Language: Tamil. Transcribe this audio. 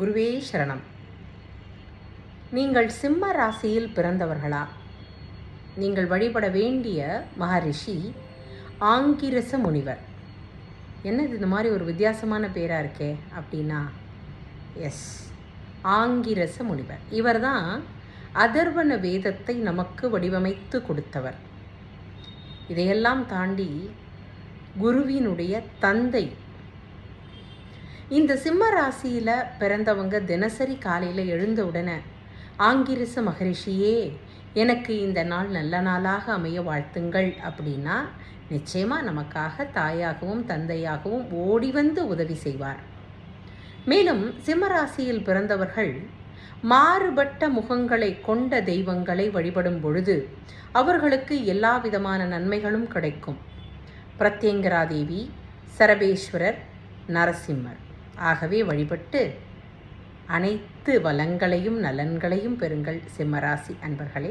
குருவே சரணம். நீங்கள் சிம்ம ராசியில் பிறந்தவர்களா? நீங்கள் வழிபட வேண்டிய மகரிஷி ஆங்கிரச முனிவர். என்னது இந்த மாதிரி ஒரு வித்தியாசமான பேராக இருக்கே அப்படின்னா, எஸ், ஆங்கிரச முனிவர். இவர் தான் அதர்வண வேதத்தை நமக்கு வடிவமைத்து கொடுத்தவர். இதையெல்லாம் தாண்டி குருவினுடைய தந்தை. இந்த சிம்ம ராசியில் பிறந்தவங்க தினசரி காலையில் எழுந்த உடனே ஆங்கிரச மகரிஷியே, எனக்கு இந்த நாள் நல்ல நாளாக அமைய வாழ்த்துங்கள் அப்படின்னா நிச்சயமாக நமக்காக தாயாகவும் தந்தையாகவும் ஓடி வந்து உதவி செய்வார். மேலும் சிம்மராசியில் பிறந்தவர்கள் மாறுபட்ட முகங்களை கொண்ட தெய்வங்களை வழிபடும் பொழுது அவர்களுக்கு எல்லா விதமான நன்மைகளும் கிடைக்கும். பிரத்யங்கராதேவி, சரபேஸ்வரர், நரசிம்மர் ஆகவே வழிபட்டு அனைத்து வளங்களையும் நலன்களையும் பெறுங்கள் சிம்மராசி அன்பர்களே.